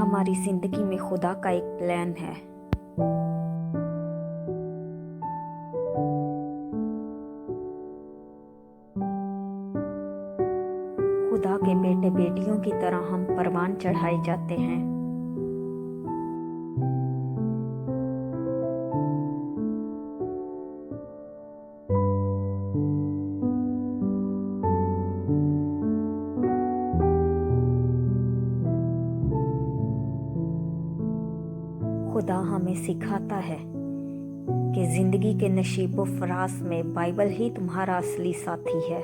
हमारी जिंदगी में खुदा का एक प्लान है। खुदा के बेटे बेटियों की तरह हम परवान चढ़ाए जाते हैं। खुदा हमें सिखाता है कि जिंदगी के नशीबो फराज में बाइबल ही तुम्हारा असली साथी है।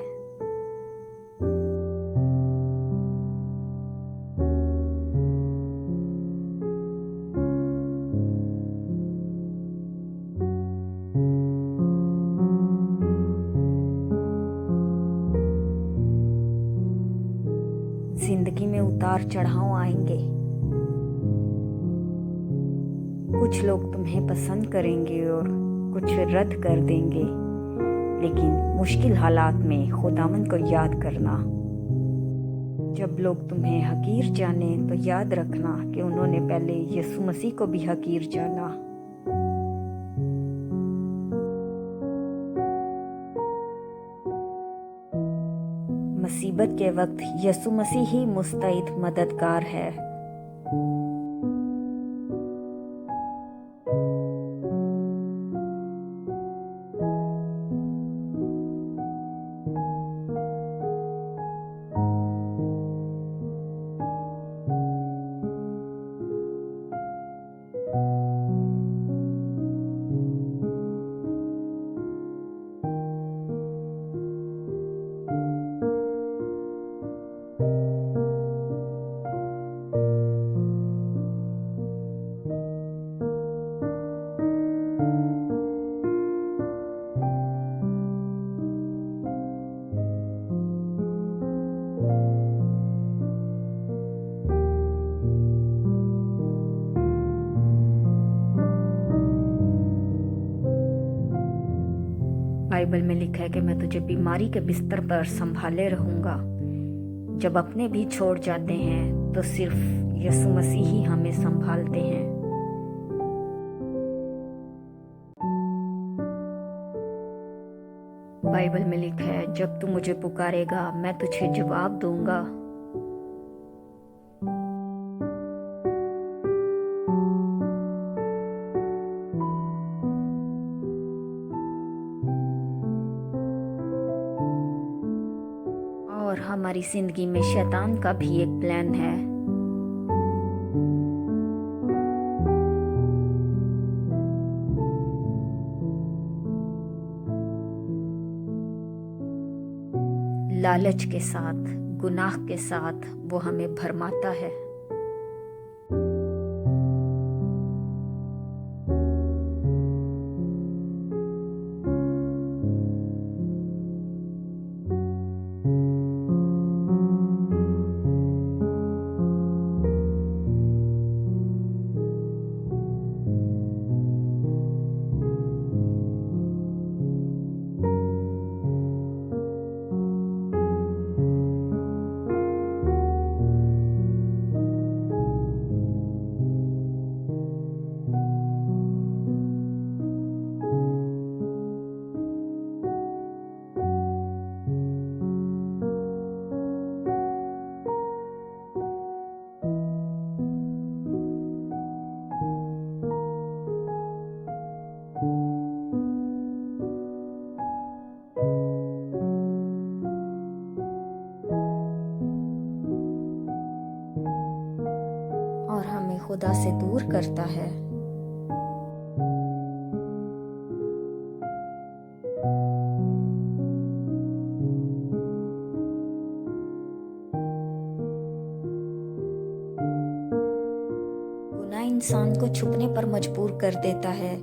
जिंदगी में उतार चढ़ाव आएंगे। कुछ लोग तुम्हें पसंद करेंगे और कुछ रद्द कर देंगे, लेकिन मुश्किल हालात में खुदावंद को याद करना। जब लोग तुम्हें हकीर जाने तो याद रखना कि उन्होंने पहले यीशु मसीह को भी हकीर जाना। मुसीबत के वक्त यीशु मसीह ही मुस्तैद मददगार है। बाइबल में लिखा है कि मैं तुझे बीमारी के बिस्तर पर संभाले रहूंगा। जब अपने भी छोड़ जाते हैं तो सिर्फ यीशु मसीह ही हमें संभालते हैं। बाइबल में लिखा है, जब तू मुझे पुकारेगा मैं तुझे जवाब दूंगा। और हमारी जिंदगी में शैतान का भी एक प्लान है। लालच के साथ, गुनाह के साथ वो हमें भरमाता है। और हमें खुदा से दूर करता है। गुनाह इंसान को छुपने पर मजबूर कर देता है।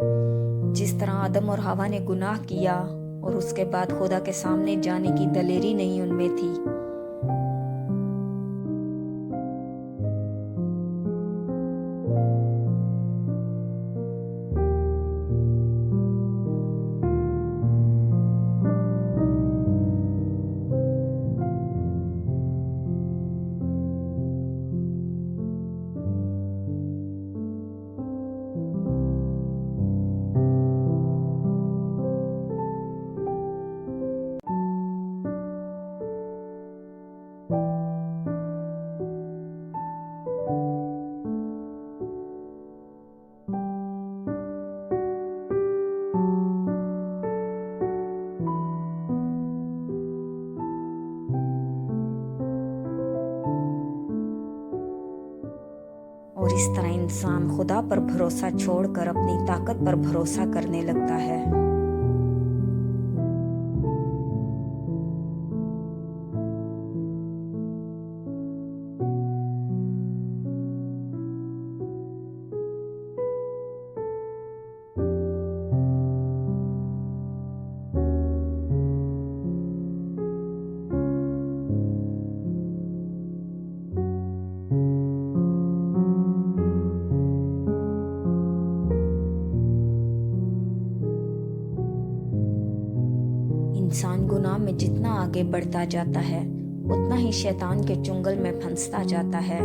जिस तरह आदम और हवा ने गुनाह किया और उसके बाद खुदा के सामने जाने की दलेरी नहीं उनमें थी। और इस तरह इंसान खुदा पर भरोसा छोड़कर अपनी ताकत पर भरोसा करने लगता है। इंसान गुनाह में जितना आगे बढ़ता जाता है उतना ही शैतान के चुंगल में फंसता जाता है।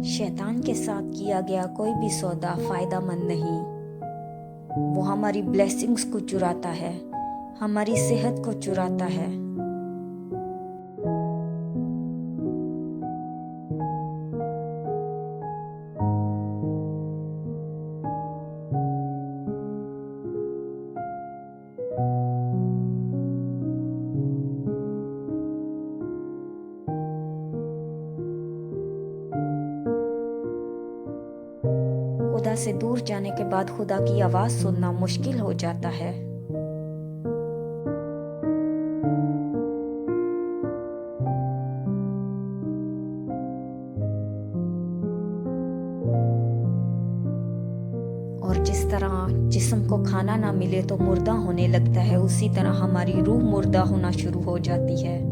शैतान के साथ किया गया कोई भी सौदा फायदामंद नहीं। वो हमारी ब्लेसिंग्स को चुराता है, हमारी सेहत को चुराता है। खुदा से दूर जाने के बाद खुदा की आवाज सुनना मुश्किल हो जाता है। और जिस तरह जिस्म को खाना ना मिले तो मुर्दा होने लगता है, उसी तरह हमारी रूह मुर्दा होना शुरू हो जाती है।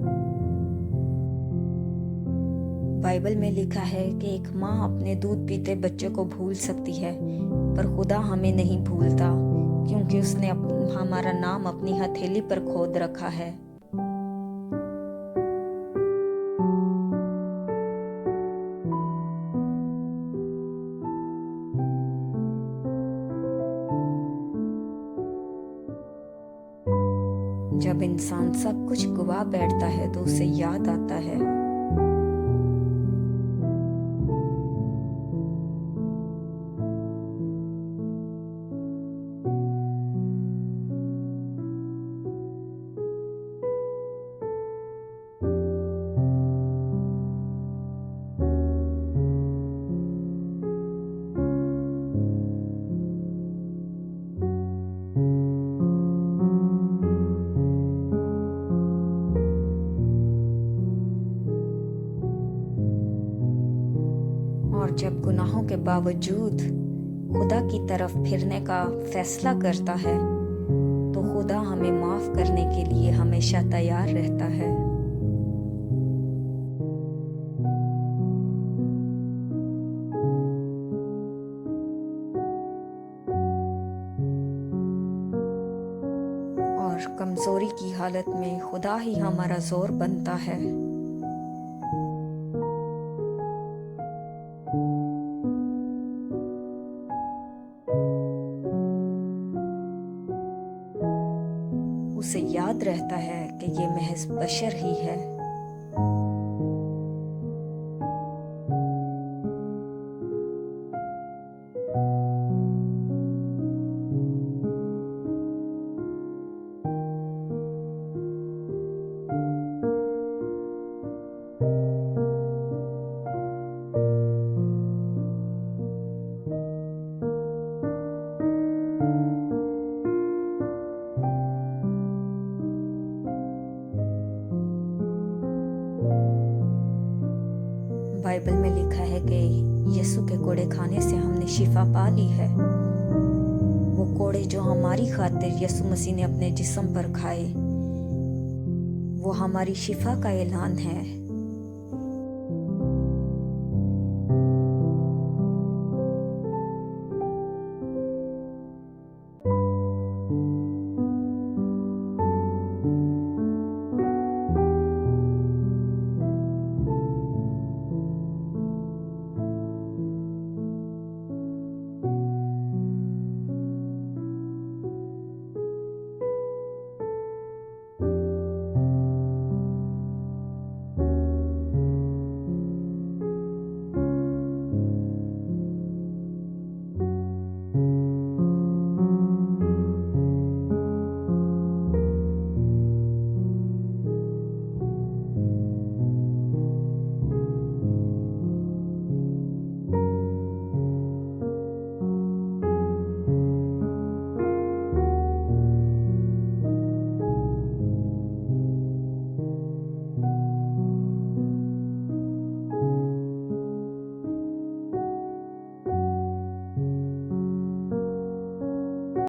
बाइबल में लिखा है कि एक माँ अपने दूध पीते बच्चे को भूल सकती है, पर खुदा हमें नहीं भूलता, क्योंकि उसने हमारा नाम अपनी हथेली पर खोद रखा है। जब इंसान सब कुछ गवा बैठता है तो उसे याद आता है और जब गुनाहों के बावजूद खुदा की तरफ फिरने का फैसला करता है तो खुदा हमें माफ करने के लिए हमेशा तैयार रहता है। और कमजोरी की हालत में खुदा ही हमारा जोर बनता है। उसे याद रहता है कि ये महज बशर ही है। बाइबल में लिखा है कि यीशु के कोड़े खाने से हमने शिफा पा ली है। वो कोड़े जो हमारी खातिर यीशु मसीह ने अपने जिस्म पर खाए, वो हमारी शिफा का ऐलान है।